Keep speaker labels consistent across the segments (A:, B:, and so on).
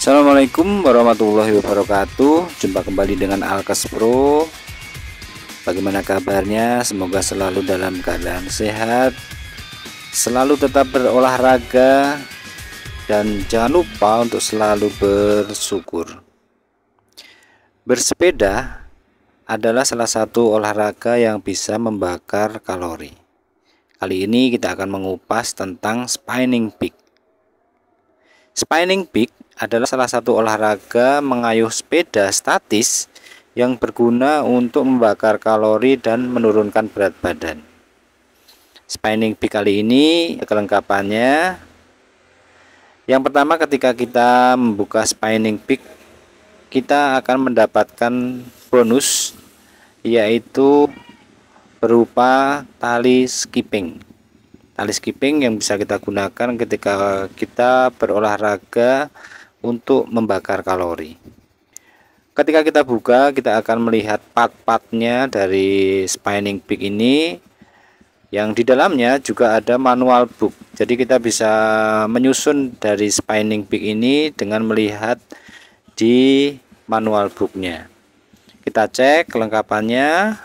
A: Assalamualaikum warahmatullahi wabarakatuh. Jumpa kembali dengan Alkes Pro. Bagaimana kabarnya? Semoga selalu dalam keadaan sehat, selalu tetap berolahraga, dan jangan lupa untuk selalu bersyukur. Bersepeda adalah salah satu olahraga yang bisa membakar kalori. Kali ini kita akan mengupas tentang spinning peak. Spinning peak adalah salah satu olahraga mengayuh sepeda statis yang berguna untuk membakar kalori dan menurunkan berat badan. Spinning peak kali ini kelengkapannya. Yang pertama, ketika kita membuka spinning peak, kita akan mendapatkan bonus, yaitu berupa tali skipping. Tali skipping yang bisa kita gunakan ketika kita berolahraga untuk membakar kalori. Ketika kita buka, kita akan melihat part-partnya dari spinning peak ini, yang di dalamnya juga ada manual book. Jadi kita bisa menyusun dari spinning peak ini dengan melihat di manual booknya. Kita cek kelengkapannya,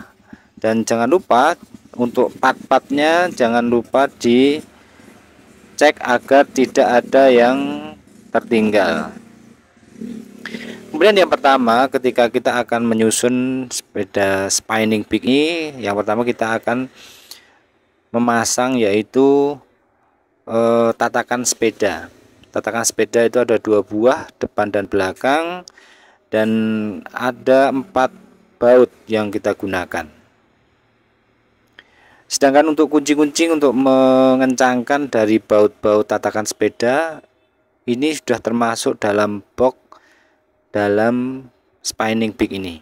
A: dan jangan lupa untuk part-partnya jangan lupa dicek agar tidak ada yang tertinggal. Kemudian yang pertama, ketika kita akan menyusun sepeda spinning peak ini, yang pertama kita akan memasang yaitu tatakan sepeda. Tatakan sepeda itu ada 2 buah, depan dan belakang, dan ada 4 baut yang kita gunakan. Sedangkan untuk kunci-kunci untuk mengencangkan dari baut-baut tatakan sepeda ini sudah termasuk dalam box dalam spinning peak ini.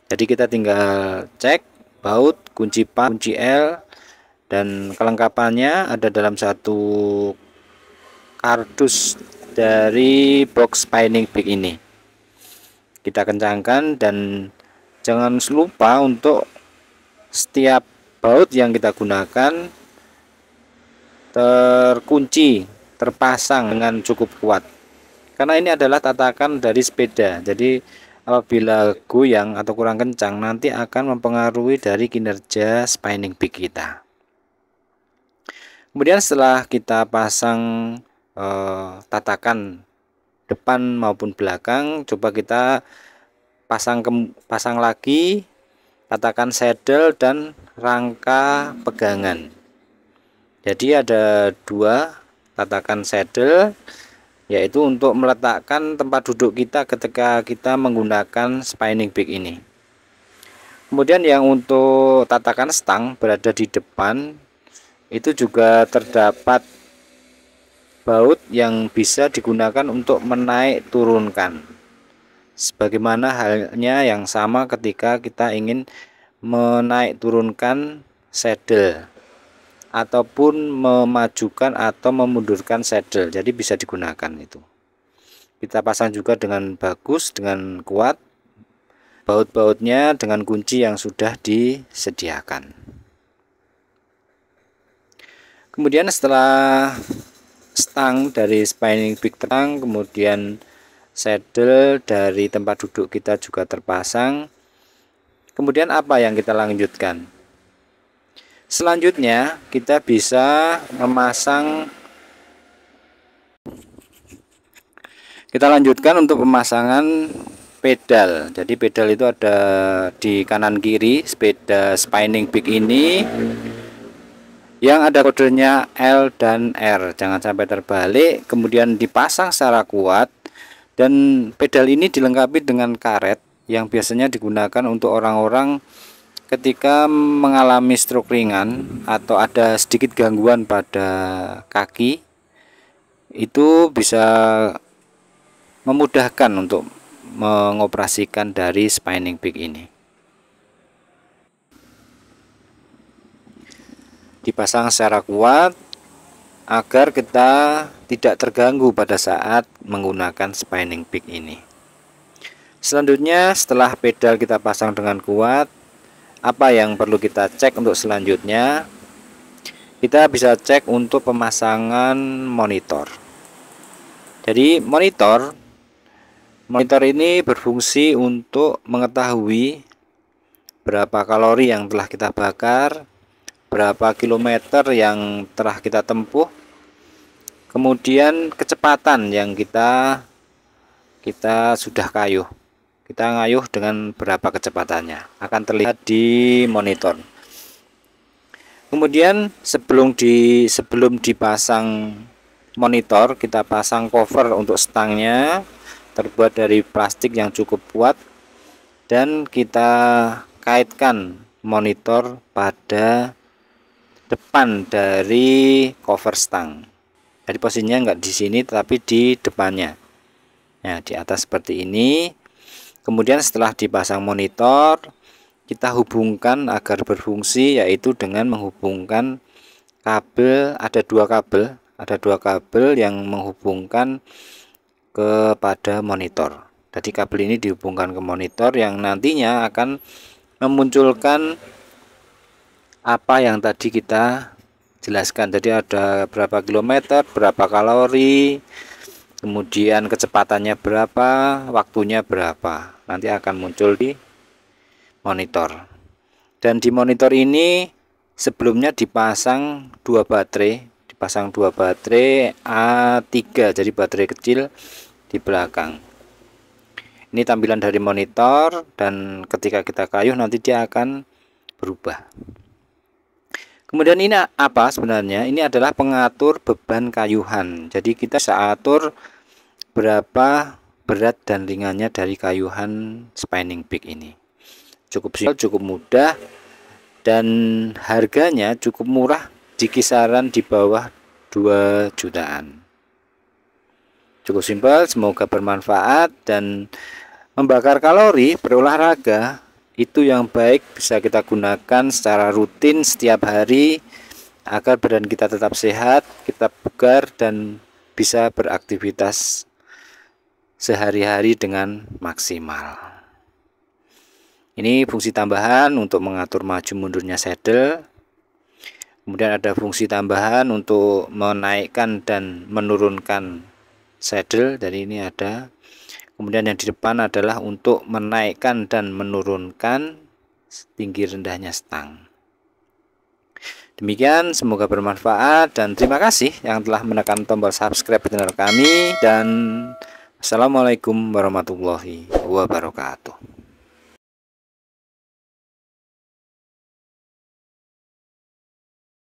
A: Jadi kita tinggal cek baut, kunci PAM, kunci L, dan kelengkapannya ada dalam satu kardus dari box spinning peak ini. Kita kencangkan, dan jangan lupa untuk setiap baut yang kita gunakan terkunci, terpasang dengan cukup kuat, karena ini adalah tatakan dari sepeda. Jadi apabila goyang atau kurang kencang, nanti akan mempengaruhi dari kinerja spinning peak kita. Kemudian setelah kita pasang tatakan depan maupun belakang, coba kita pasang lagi tatakan saddle dan rangka pegangan. Jadi ada 2 tatakan saddle, yaitu untuk meletakkan tempat duduk kita ketika kita menggunakan spinning peak ini. Kemudian yang untuk tatakan stang berada di depan, itu juga terdapat baut yang bisa digunakan untuk menaik turunkan, sebagaimana halnya yang sama ketika kita ingin menaik turunkan saddle ataupun memajukan atau memundurkan saddle. Jadi bisa digunakan itu. Kita pasang juga dengan bagus, dengan kuat baut-bautnya dengan kunci yang sudah disediakan. Kemudian setelah stang dari spinning peak terpasang, kemudian saddle dari tempat duduk kita juga terpasang, kemudian apa yang kita lanjutkan? Selanjutnya kita bisa kita lanjutkan untuk pemasangan pedal. Jadi pedal itu ada di kanan kiri sepeda spinning peak ini, yang ada kodenya L dan R, jangan sampai terbalik. Kemudian dipasang secara kuat, dan pedal ini dilengkapi dengan karet yang biasanya digunakan untuk orang-orang ketika mengalami stroke ringan atau ada sedikit gangguan pada kaki. Itu bisa memudahkan untuk mengoperasikan dari spinning peak ini. Dipasang secara kuat agar kita tidak terganggu pada saat menggunakan spinning peak ini. Selanjutnya, setelah pedal kita pasang dengan kuat, apa yang perlu kita cek untuk selanjutnya? Kita bisa cek untuk pemasangan monitor. Jadi monitor Monitor ini berfungsi untuk mengetahui berapa kalori yang telah kita bakar, berapa kilometer yang telah kita tempuh, kemudian kecepatan yang kita sudah kayuh. Kita ngayuh dengan berapa kecepatannya akan terlihat di monitor. Kemudian sebelum dipasang monitor, kita pasang cover untuk stangnya, terbuat dari plastik yang cukup kuat, dan kita kaitkan monitor pada depan dari cover stang. Jadi posisinya enggak di sini tetapi di depannya. Nah, di atas seperti ini. Kemudian setelah dipasang monitor, kita hubungkan agar berfungsi, yaitu dengan menghubungkan kabel. Ada dua kabel yang menghubungkan kepada monitor. Jadi kabel ini dihubungkan ke monitor yang nantinya akan memunculkan apa yang tadi kita jelaskan. Jadi ada berapa kilometer, berapa kalori, kemudian kecepatannya berapa, waktunya berapa, nanti akan muncul di monitor. Dan di monitor ini sebelumnya dipasang dua baterai A3, jadi baterai kecil di belakang. Ini tampilan dari monitor, dan ketika kita kayuh nanti dia akan berubah. Kemudian ini apa sebenarnya? Ini adalah pengatur beban kayuhan. Jadi kita bisa atur berapa berat dan ringannya dari kayuhan spinning peak ini. Cukup simpel, cukup mudah, dan harganya cukup murah, di kisaran di bawah 2 jutaan. Cukup simpel, semoga bermanfaat. Dan membakar kalori berolahraga itu yang baik bisa kita gunakan secara rutin setiap hari agar badan kita tetap sehat, kita bugar, dan bisa beraktivitas sehari-hari dengan maksimal. Ini fungsi tambahan untuk mengatur maju mundurnya saddle. Kemudian ada fungsi tambahan untuk menaikkan dan menurunkan saddle. Jadi ini ada. Kemudian yang di depan adalah untuk menaikkan dan menurunkan tinggi rendahnya stang. Demikian, semoga bermanfaat, dan terima kasih yang telah menekan tombol subscribe channel kami, dan assalamualaikum warahmatullahi wabarakatuh.